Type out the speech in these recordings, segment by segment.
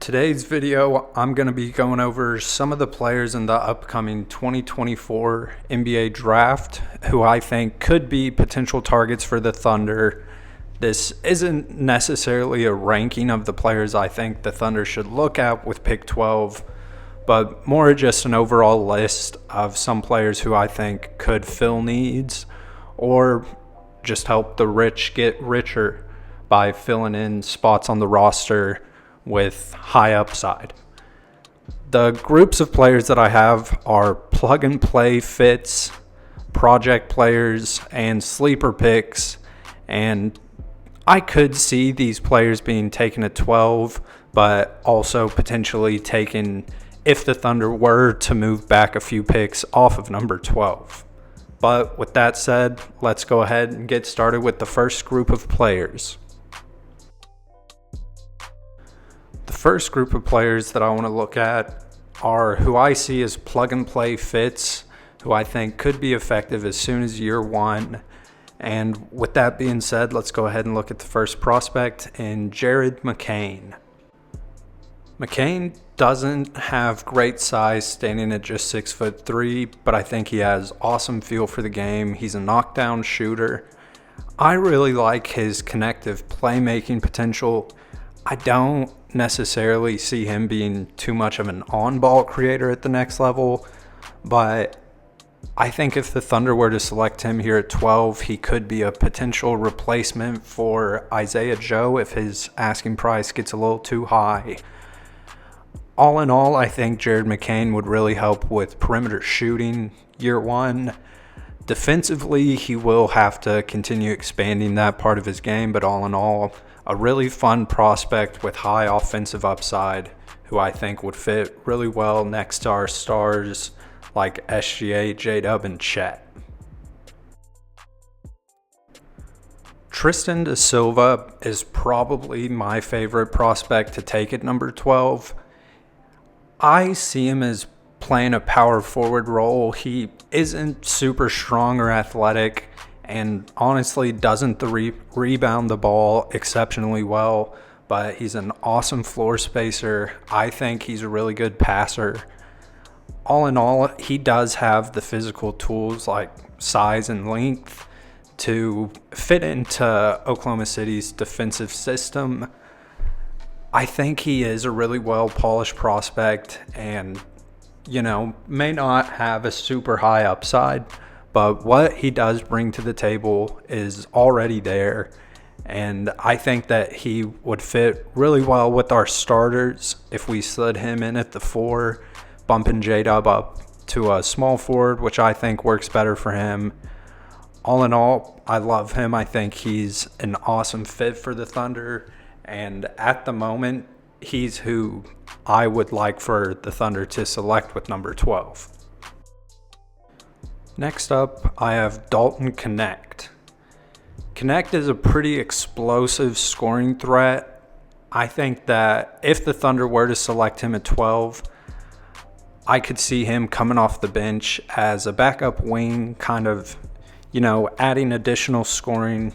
Today's video, I'm going to be going over some of the players in the upcoming 2024 NBA draft who I think could be potential targets for the Thunder. This isn't necessarily a ranking of the players I think the Thunder should look at with pick 12, but more just an overall list of some players who I think could fill needs or just help the rich get richer by filling in spots on the roster with high upside. The groups of players that I have are plug and play fits, project players, and sleeper picks, and I could see these players being taken at 12, but also potentially taken if the Thunder were to move back a few picks off of number 12. But with that said, let's go ahead and get started with the first group of players. The first group of players that I want to look at are who I see as plug and play fits, who I think could be effective as soon as year one. And with that being said, let's go ahead and look at the first prospect in Jared McCain. McCain doesn't have great size, standing at just 6'3", but I think he has awesome feel for the game. He's a knockdown shooter. I really like his connective playmaking potential. I don't necessarily see him being too much of an on-ball creator at the next level, but I think if the Thunder were to select him here at 12, he could be a potential replacement for Isaiah Joe if his asking price gets a little too high. All in all, I think Jared McCain would really help with perimeter shooting year one. Defensively, he will have to continue expanding that part of his game, but all in all, a really fun prospect with high offensive upside who I think would fit really well next to our stars like SGA, J-Dub, and Chet. Tristan da Silva is probably my favorite prospect to take at number 12. I see him as playing a power forward role. He isn't super strong or athletic, and honestly doesn't rebound the ball exceptionally well, but he's an awesome floor spacer. I think he's a really good passer. All in all, he does have the physical tools like size and length to fit into Oklahoma City's defensive system. I think he is a really well-polished prospect and, may not have a super high upside, but what he does bring to the table is already there, and I think that he would fit really well with our starters if we slid him in at the 4, bumping J-Dub up to a small forward, which I think works better for him. All in all, I love him. I think he's an awesome fit for the Thunder, and at the moment, he's who I would like for the Thunder to select with number 12. Next up, I have Dalton Knecht. Knecht is a pretty explosive scoring threat. I think that if the Thunder were to select him at 12, I could see him coming off the bench as a backup wing, kind of, adding additional scoring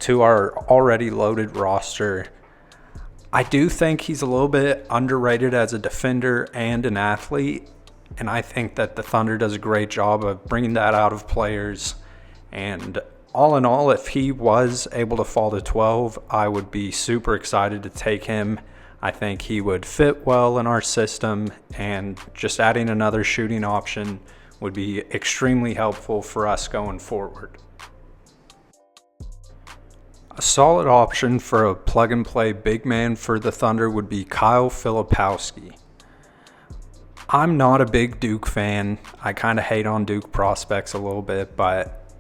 to our already loaded roster. I do think he's a little bit underrated as a defender and an athlete, and I think that the Thunder does a great job of bringing that out of players. And all in all, if he was able to fall to 12, I would be super excited to take him. I think he would fit well in our system, and just adding another shooting option would be extremely helpful for us going forward. A solid option for a plug-and-play big man for the Thunder would be Kyle Filipowski. I'm not a big Duke fan. I kind of hate on Duke prospects a little bit, but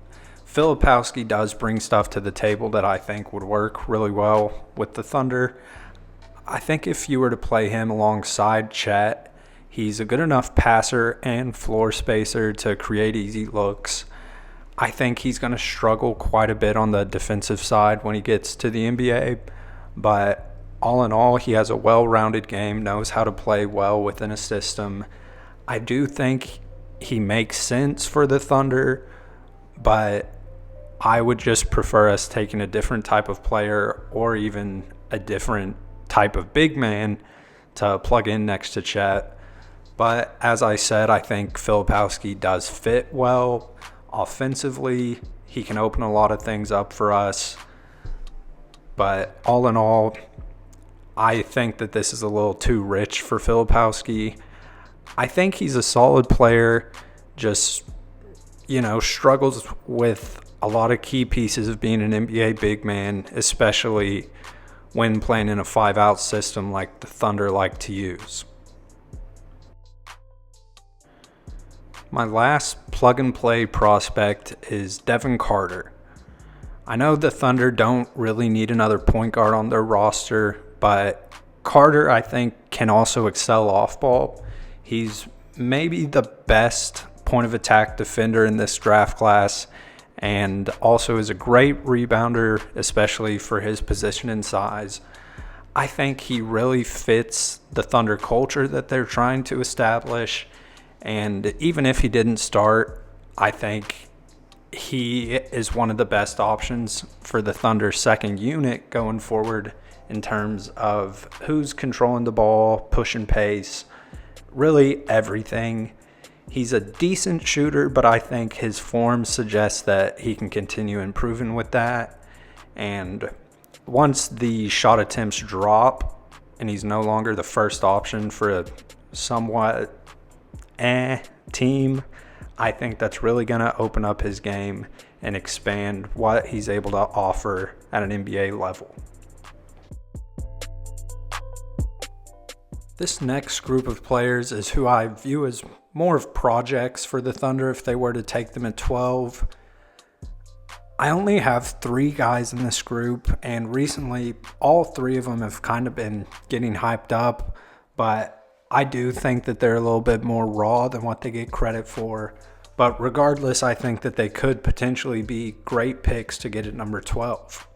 Filipowski does bring stuff to the table that I think would work really well with the Thunder. I think if you were to play him alongside Chet, he's a good enough passer and floor spacer to create easy looks. I think he's going to struggle quite a bit on the defensive side when he gets to the NBA, but all in all, he has a well-rounded game, knows how to play well within a system. I do think he makes sense for the Thunder, but I would just prefer us taking a different type of player or even a different type of big man to plug in next to Chet. But as I said, I think Filipowski does fit well offensively. He can open a lot of things up for us. But all in all, I think that this is a little too rich for Filipowski. I think he's a solid player, just, struggles with a lot of key pieces of being an NBA big man, especially when playing in a 5-out system like the Thunder like to use. My last plug-and-play prospect is Devin Carter. I know the Thunder don't really need another point guard on their roster, but Carter, I think, can also excel off ball. He's maybe the best point of attack defender in this draft class, and also is a great rebounder, especially for his position and size. I think he really fits the Thunder culture that they're trying to establish, and even if he didn't start, I think he is one of the best options for the Thunder second unit going forward in terms of who's controlling the ball, pushing pace, really everything. He's a decent shooter, but I think his form suggests that he can continue improving with that. And once the shot attempts drop and he's no longer the first option for a somewhat team, I think that's really going to open up his game and expand what he's able to offer at an NBA level. This next group of players is who I view as more of projects for the Thunder if they were to take them at 12. I only have 3 guys in this group, and recently all 3 of them have kind of been getting hyped up, but I do think that they're a little bit more raw than what they get credit for. But regardless, I think that they could potentially be great picks to get at number 12.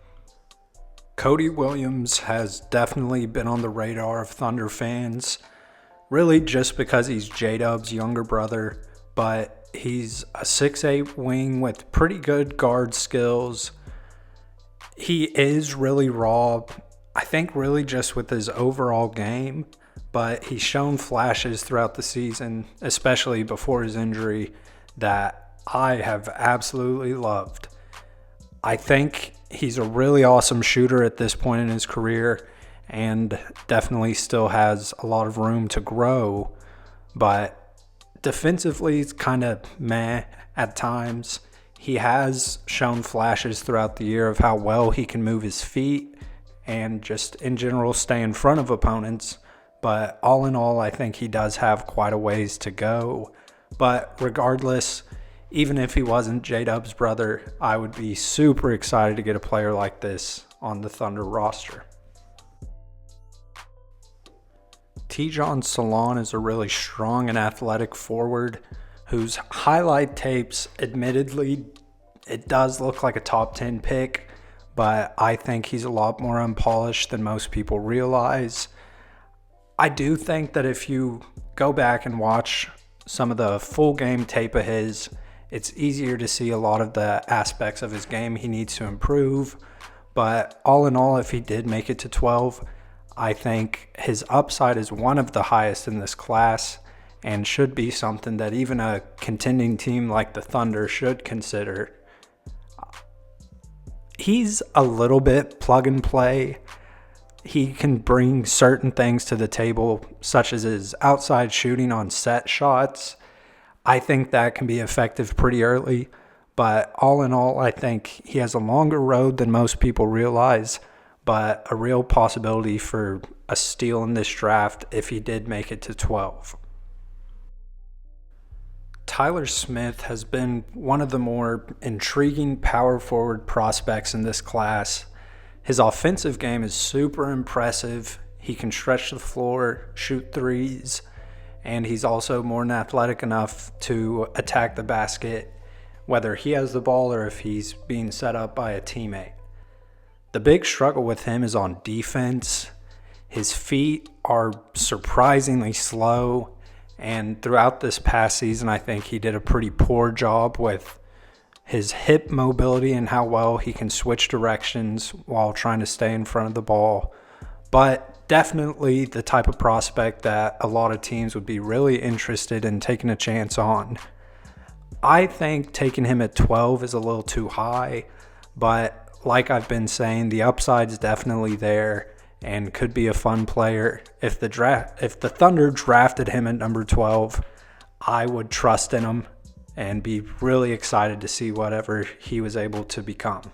Cody Williams has definitely been on the radar of Thunder fans, really just because he's J-Dub's younger brother, but he's a 6'8" wing with pretty good guard skills. He is really raw, I think really just with his overall game, but he's shown flashes throughout the season, especially before his injury, that I have absolutely loved. I think he's a really awesome shooter at this point in his career and definitely still has a lot of room to grow, but defensively it's kind of meh at times. He has shown flashes throughout the year of how well he can move his feet and just in general stay in front of opponents, but all in all I think he does have quite a ways to go. But regardless, even if he wasn't J-Dub's brother, I would be super excited to get a player like this on the Thunder roster. Tijon Salon is a really strong and athletic forward whose highlight tapes, admittedly, it does look like a top 10 pick, but I think he's a lot more unpolished than most people realize. I do think that if you go back and watch some of the full game tape of his, it's easier to see a lot of the aspects of his game he needs to improve. But all in all, if he did make it to 12, I think his upside is one of the highest in this class and should be something that even a contending team like the Thunder should consider. He's a little bit plug and play. He can bring certain things to the table, such as his outside shooting on set shots. I think that can be effective pretty early, but all in all, I think he has a longer road than most people realize, but a real possibility for a steal in this draft if he did make it to 12. Tyler Smith has been one of the more intriguing power forward prospects in this class. His offensive game is super impressive. He can stretch the floor, shoot threes, and he's also more than athletic enough to attack the basket, whether he has the ball or if he's being set up by a teammate. The big struggle with him is on defense. His feet are surprisingly slow, and throughout this past season, I think he did a pretty poor job with his hip mobility and how well he can switch directions while trying to stay in front of the ball. But definitely the type of prospect that a lot of teams would be really interested in taking a chance on. I think taking him at 12 is a little too high, but like I've been saying, the upside is definitely there and could be a fun player. If the Thunder drafted him at number 12, I would trust in him and be really excited to see whatever he was able to become.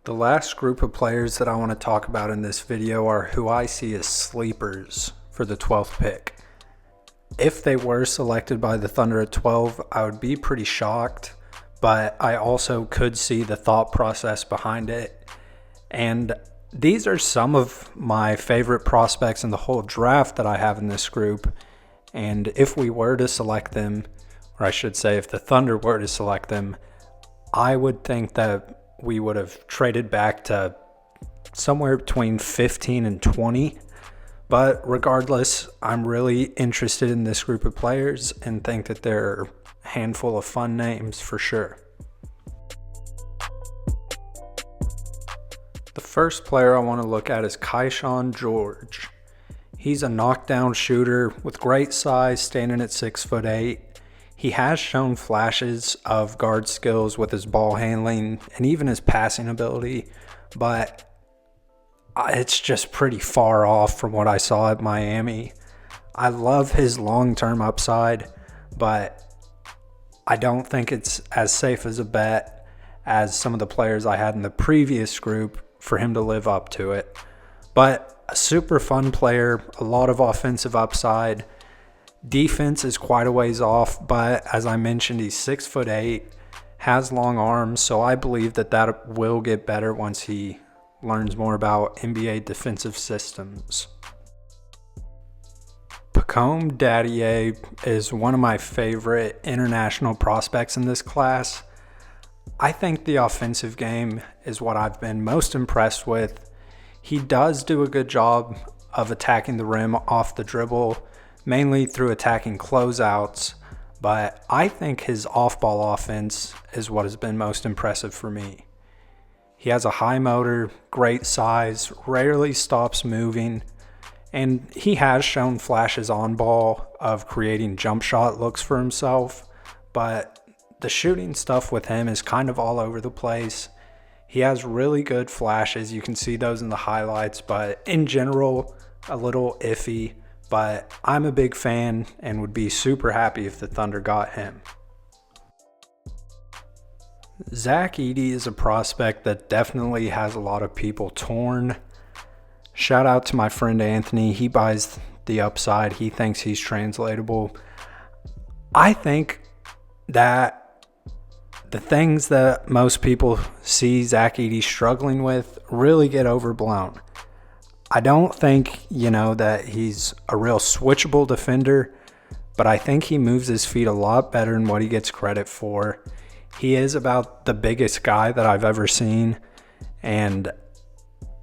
The last group of players that I want to talk about in this video are who I see as sleepers for the 12th pick. If they were selected by the Thunder at 12, I would be pretty shocked, but I also could see the thought process behind it. And these are some of my favorite prospects in the whole draft that I have in this group. And if we were to select them, or I should say if the Thunder were to select them, I would think that we would have traded back to somewhere between 15 and 20. But regardless, I'm really interested in this group of players and think that they're a handful of fun names for sure. The first player I want to look at is Keyshawn George. He's a knockdown shooter with great size, standing at 6'8". He has shown flashes of guard skills with his ball handling and even his passing ability, but it's just pretty far off from what I saw at Miami. I love his long-term upside, but I don't think it's as safe as a bet as some of the players I had in the previous group for him to live up to it. But a super fun player, a lot of offensive upside. Defense is quite a ways off, but as I mentioned, he's 6'8", has long arms, so I believe that will get better once he learns more about NBA defensive systems. Pacome Daddier is one of my favorite international prospects in this class. I think the offensive game is what I've been most impressed with. He does do a good job of attacking the rim off the dribble, mainly through attacking closeouts, but I think his off-ball offense is what has been most impressive for me. He has a high motor, great size, rarely stops moving, and he has shown flashes on ball of creating jump shot looks for himself, but the shooting stuff with him is kind of all over the place. He has really good flashes. You can see those in the highlights, but in general, a little iffy. But I'm a big fan and would be super happy if the Thunder got him. Zach Edey is a prospect that definitely has a lot of people torn. Shout out to my friend Anthony. He buys the upside. He thinks he's translatable. I think that the things that most people see Zach Edey struggling with really get overblown. I don't think, that he's a real switchable defender, but I think he moves his feet a lot better than what he gets credit for. He is about the biggest guy that I've ever seen, and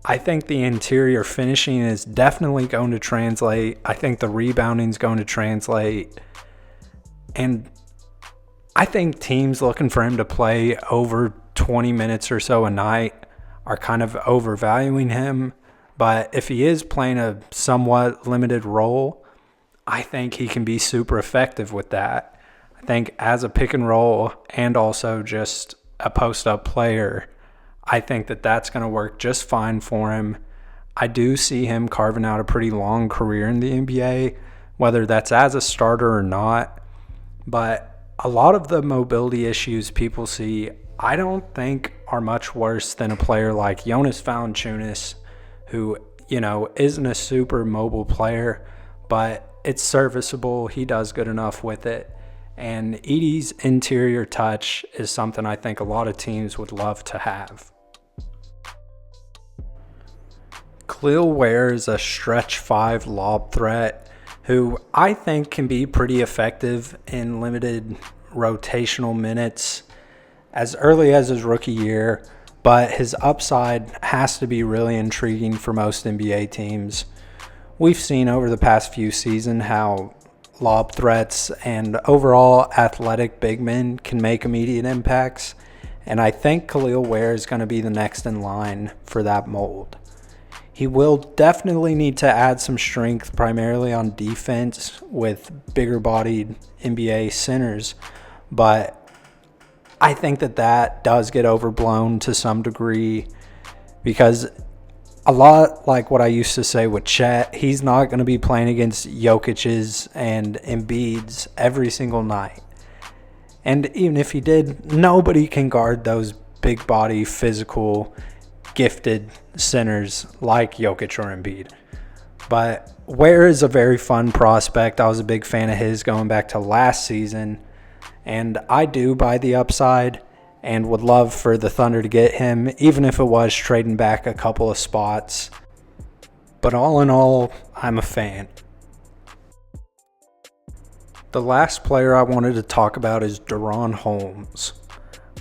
I think the interior finishing is definitely going to translate. I think the rebounding is going to translate, and I think teams looking for him to play over 20 minutes or so a night are kind of overvaluing him. But if he is playing a somewhat limited role, I think he can be super effective with that. I think as a pick and roll and also just a post-up player, I think that that's going to work just fine for him. I do see him carving out a pretty long career in the NBA, whether that's as a starter or not. But a lot of the mobility issues people see, I don't think are much worse than a player like Jonas Valanciunas, who, isn't a super mobile player, but it's serviceable. He does good enough with it. And Edey's interior touch is something I think a lot of teams would love to have. Khalil Ware is a stretch 5 lob threat who I think can be pretty effective in limited rotational minutes as early as his rookie year, but his upside has to be really intriguing for most NBA teams. We've seen over the past few seasons how lob threats and overall athletic big men can make immediate impacts, and I think Khalil Ware is going to be the next in line for that mold. He will definitely need to add some strength, primarily on defense with bigger bodied NBA centers. But I think that does get overblown to some degree because a lot like what I used to say with Chet, he's not going to be playing against Jokic's and Embiid's every single night. And even if he did, nobody can guard those big body, physical, gifted centers like Jokic or Embiid. But Ware is a very fun prospect. I was a big fan of his going back to last season. And I do buy the upside and would love for the Thunder to get him, even if it was trading back a couple of spots. But all in all, I'm a fan. The last player I wanted to talk about is Deron Holmes.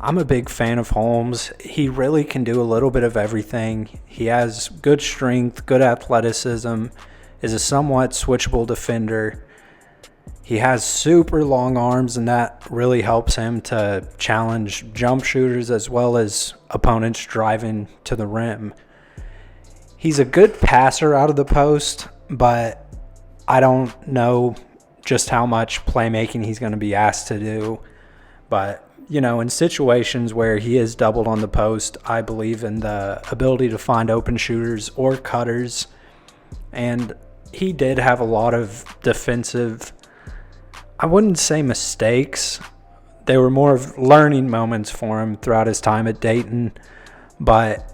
I'm a big fan of Holmes. He really can do a little bit of everything. He has good strength, good athleticism, is a somewhat switchable defender. He has super long arms, and that really helps him to challenge jump shooters as well as opponents driving to the rim. He's a good passer out of the post, but I don't know just how much playmaking he's going to be asked to do. But, in situations where he is doubled on the post, I believe in the ability to find open shooters or cutters. And he did have a lot of defensive, I wouldn't say mistakes. They were more of learning moments for him throughout his time at Dayton. But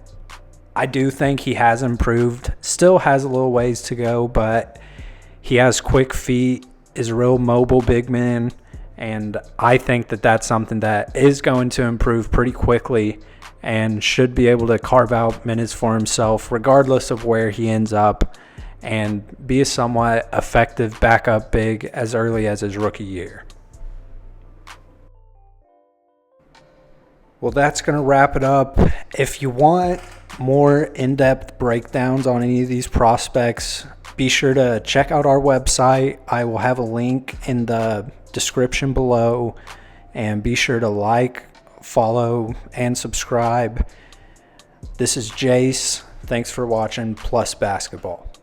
I do think he has improved. Still has a little ways to go, but he has quick feet, is a real mobile big man. And I think that's something that is going to improve pretty quickly and should be able to carve out minutes for himself regardless of where he ends up, and be a somewhat effective backup big as early as his rookie year. Well, that's going to wrap it up. If you want more in-depth breakdowns on any of these prospects, be sure to check out our website. I will have a link in the description below, and be sure to like, follow, and subscribe. This is Jace. Thanks for watching Plus Basketball.